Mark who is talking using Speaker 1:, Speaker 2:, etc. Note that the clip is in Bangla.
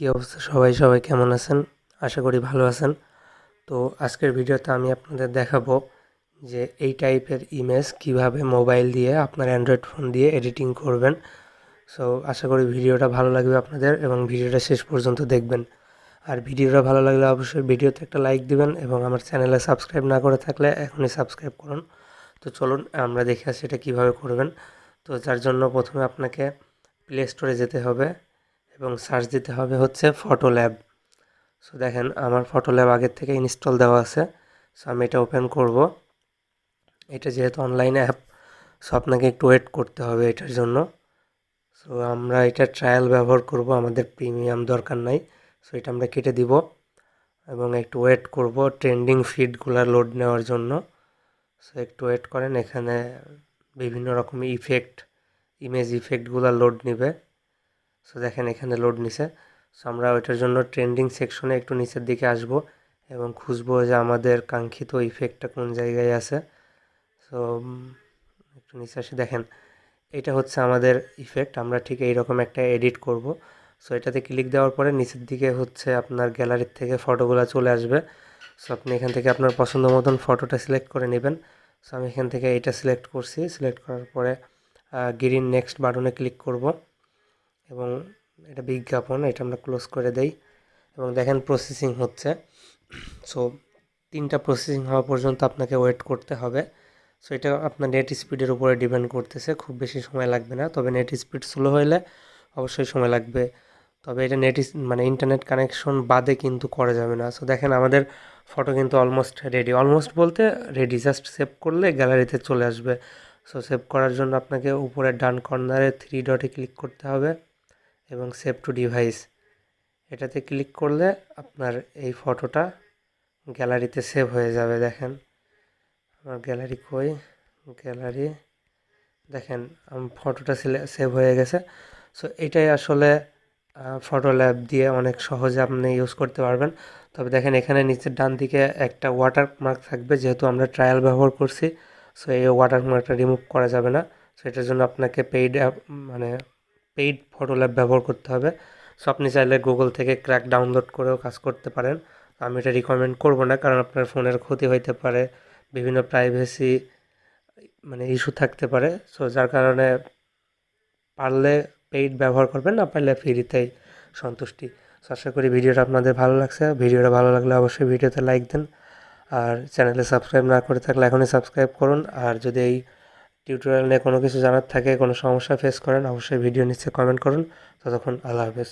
Speaker 1: কী অবস্থা সবাই কেমন আছেন? আশা করি ভালো আছেন। তো আজকের ভিডিওতে আমি আপনাদের দেখাবো যে এই টাইপের ইমেজ কিভাবে মোবাইল দিয়ে আপনার অ্যান্ড্রয়েড ফোন দিয়ে এডিটিং করবেন। সো আশা করি ভিডিওটা ভালো লাগবে আপনাদের এবং ভিডিওটা শেষ পর্যন্ত দেখবেন। আর ভিডিওটা ভালো লাগলে অবশ্যই ভিডিওতে একটা লাইক দিবেন এবং আমার চ্যানেলে সাবস্ক্রাইব না করে থাকলে এখনই সাবস্ক্রাইব করুন। তো চলুন আমরা দেখে আসি এটা কীভাবে করবেন। তো যার জন্য প্রথমে আপনাকে প্লে স্টোরে যেতে হবে এবং সার্চ দিতে হবে হচ্ছে ফটো ল্যাব। সো দেখেন আমার ফটো ল্যাব আগের থেকে ইনস্টল দেওয়া আছে। সো আমি এটা ওপেন করব। এটা যেহেতু অনলাইন অ্যাপ, সো আপনাকে একটু ওয়েট করতে হবে এটার জন্য। সো আমরা এটা ট্রায়াল ব্যবহার করব, আমাদের প্রিমিয়াম দরকার নাই। সো এটা আমরা কেটে দিব এবং একটু ওয়েট করব ট্রেন্ডিং ফিডগুলো লোড নেওয়ার জন্য। সো একটু ওয়েট করেন, এখানে বিভিন্ন রকমের ইমেজ ইফেক্টগুলো লোড নেবে। সো দেখেন এখানে লোড নিছে। সো আমরা ওইটার জন্য ট্রেন্ডিং সেকশনে একটু নিচের দিকে আসব এবং খুঁজবো যে আমাদের কাঙ্ক্ষিত ইফেক্টটা কোন জায়গায় আছে। সো একটু নিচে আসি, দেখেন এটা হচ্ছে আমাদের ইফেক্ট। আমরা ঠিক এইরকম একটা এডিট করব। সো এটাতে ক্লিক দেওয়ার পরে নিচের দিকে হচ্ছে আপনার গ্যালারির থেকে ফটোগুলো চলে আসবে। সো আপনি এখান থেকে আপনার পছন্দ মতন ফটোটা সিলেক্ট করে নেবেন। সো আমি এখান থেকে এটা সিলেক্ট করছি। সিলেক্ট করার পরে গ্রিন নেক্সট বাটনে ক্লিক করব এবং এটা বিজ্ঞাপন, এটা আমরা ক্লোজ করে দেই এবং দেখেন প্রসেসিং হচ্ছে। সো 3টা প্রসেসিং হওয়া পর্যন্ত আপনাকে ওয়েট করতে হবে। সো এটা আপনার নেট স্পিডের উপরে ডিপেন্ড করতেছে, খুব বেশি সময় লাগবে না, তবে নেট স্পিড স্লো হলে অবশ্যই সময় লাগবে। তবে এটা মানে ইন্টারনেট কানেকশন বাদে কিন্তু করা যাবে না। সো দেখেন আমাদের ফটো কিন্তু অলমোস্ট রেডি, অলমোস্ট বলতে রেডি, জাস্ট সেভ করলে গ্যালারিতে চলে আসবে। সো সেভ করার জন্য আপনাকে উপরের ডান কর্নারে 3 ডটে ক্লিক করতে হবে এবং সেভ টু ডিভাইস এটাতে ক্লিক করলে আপনার এই ফটোটা গ্যালারিতে সেভ হয়ে যাবে। দেখেন আমার গ্যালারি কই, গ্যালারি দেখেন ফটোটা সেভ হয়ে গেছে। সো এটাই আসলে ফটো ল্যাব দিয়ে অনেক সহজে আপনি ইউজ করতে পারবেন। তবে দেখেন এখানে নিচের ডান দিকে একটা ওয়াটারমার্ক থাকবে, যেহেতু আমরা ট্রায়াল ব্যবহার করছি। সো এই ওয়াটারমার্কটা রিমুভ করা যাবে না। সো এটার জন্য আপনাকে পেইড ফটো ল্যাব ব্যবহার করতে হবে। সো আপনি চাইলে গুগল থেকে ক্র্যাক ডাউনলোড করেও কাজ করতে পারেন। আমি এটা রিকমেন্ড করব না, কারণ আপনার ফোনের ক্ষতি হইতে পারে, বিভিন্ন প্রাইভেসি মানে ইস্যু থাকতে পারে। সো যার কারণে পারলে পেইড ব্যবহার করবেন, না পারলে ফ্রিতেই সন্তুষ্টি। সো আশা করি ভিডিওটা আপনাদের ভালো লাগছে। ভিডিওটা ভালো লাগলে অবশ্যই ভিডিওতে লাইক দেন আর চ্যানেলে সাবস্ক্রাইব না করে থাকলে এখনই সাবস্ক্রাইব করুন। আর যদি এই টিউটোরিয়াল নিয়ে কোনো কিছু জানার থাকে, কোনো সমস্যা ফেস করেন, অবশ্যই ভিডিও নিচে কমেন্ট করুন। ততক্ষণ আল্লাহ হাফেজ।